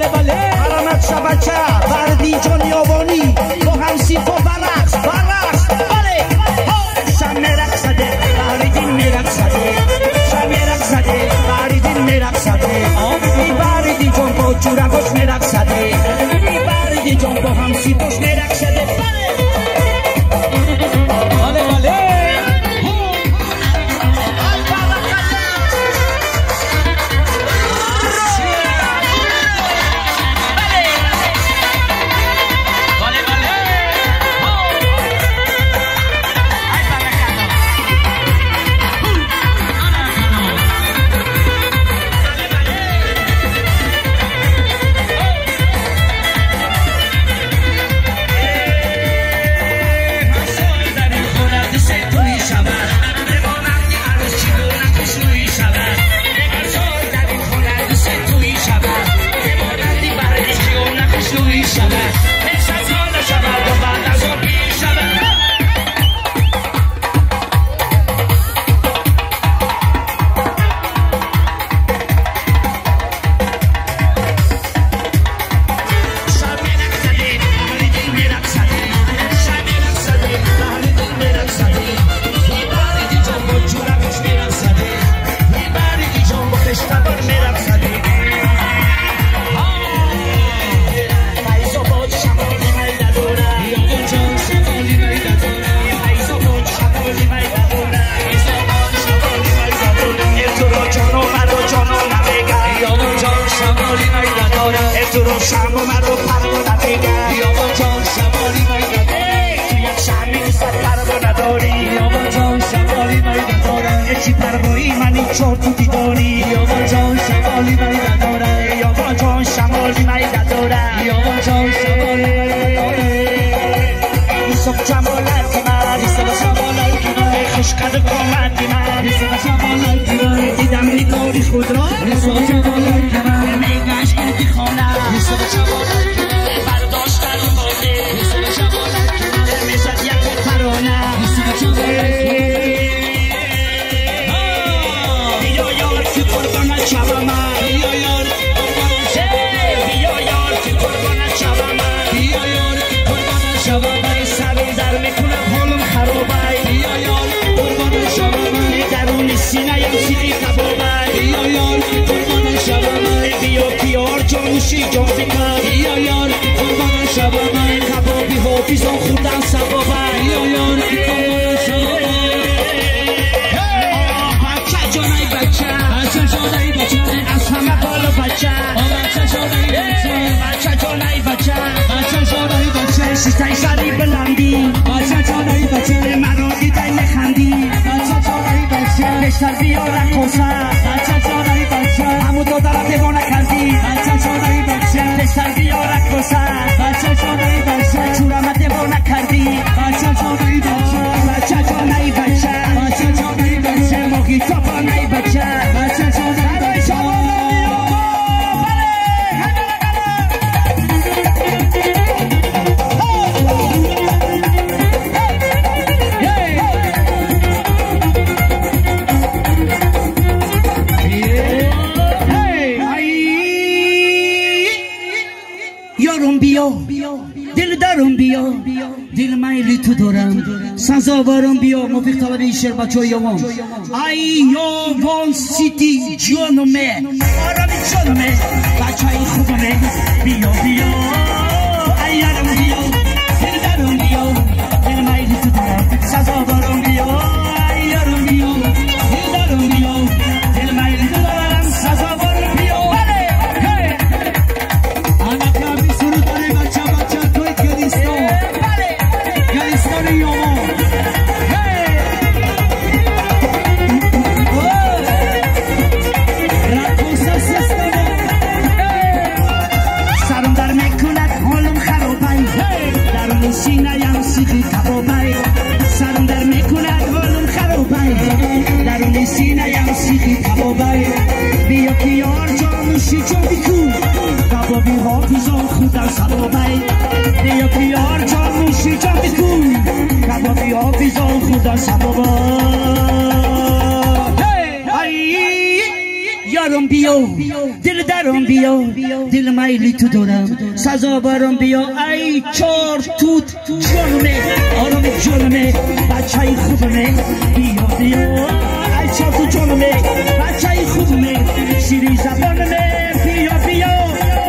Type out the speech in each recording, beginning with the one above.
حرمت شبچه بردی جان یابانی با هم سیف و برقص بله شم رقصده بردین میرقصده شم رقصده بردین میرقصده بردی جان با جورگوش میرقصده بردی جان با هم سیفوش میرقصده سزاوارم بیا موفق طلب این شعر بچه یوان ای یوان سیتی جانمه آرامی جانمه بچه ای خوبمه بیا بیا ای یارم بیا دل دارم بیا دل مایلی تو دارم سزاوارم بیا ای یارم بیا دل دارم بیا دل مایلی تو دارم سزاوارم بیا بله آنا کمی سرو داره بچه توی گریستان گریستان یوان سینه‌ام سیخی کبابای سرم در میکند حالم خرابای درون سینه‌ام سیخی کبابای بیا پیار جانوشی جان بیکو کبابی حافظان خودم سبابای بیا پیار جانوشی جان بیکو کبابی حافظان خودم سبابای برام بیا دل درام بیا دل میلی تو دارم سزا برام بیا ای چار توت جانمه آرام جانمه بچه خوبمه بیا بیا ای چار توت جانمه بچه خوبمه شیری زبانمه بیا بیا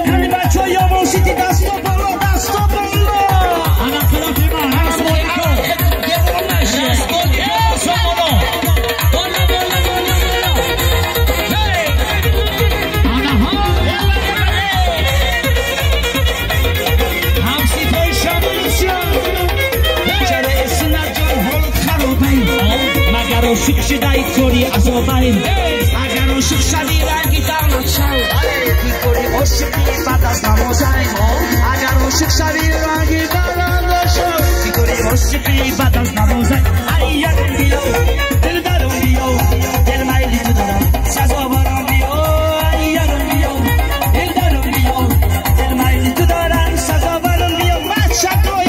همه بچه های آبان سیتی دستا بالا دستا بالا انا خلاف من هست باید عاشق شدی کوری عذابی اگر عاشق شدی رنگی دامن شو کوری عاشقی بعد از نمازی اگر عاشق شدی رنگی دامن شو کوری عاشقی بعد از نمازی ای یارم بیا دل دارم بیا دل میلی تو دارم سزا برام بیا ای یارم بیا دل دارم بیا دل میلی تو دارم سزا برام بیا بچه توی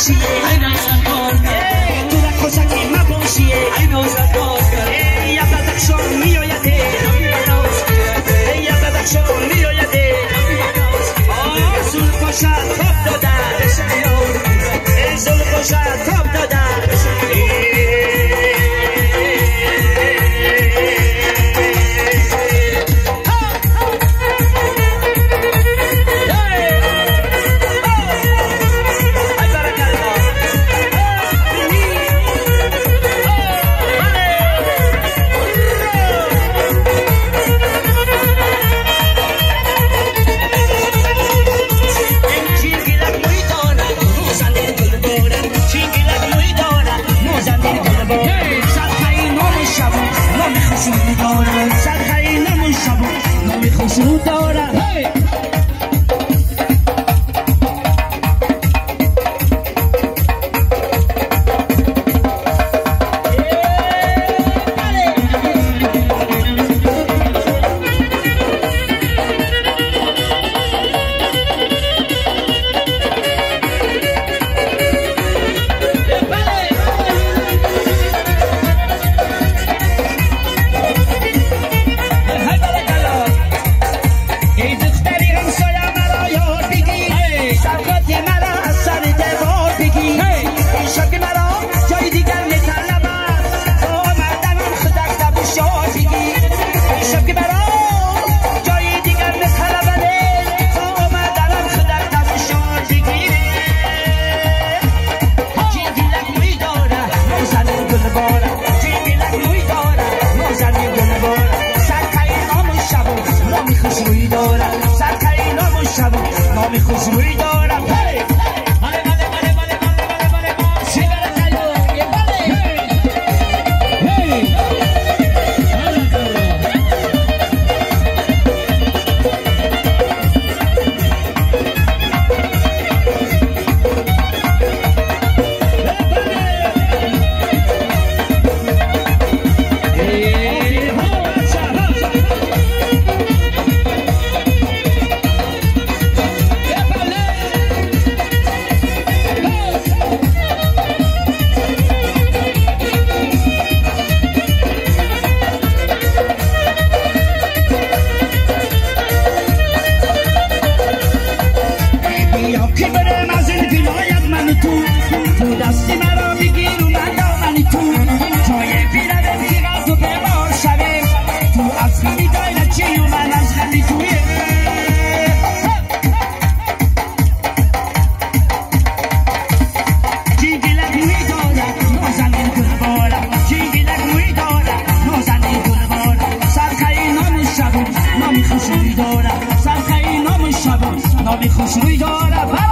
نباشیه ای نازم باز تو را خوشکی مباشیه ای نازم باز ای یا بدخشان میآیده ای یا بدخشان میآیده زول پاشد تاب دادن ای زول پاشد تاب دادن خوشروی دارم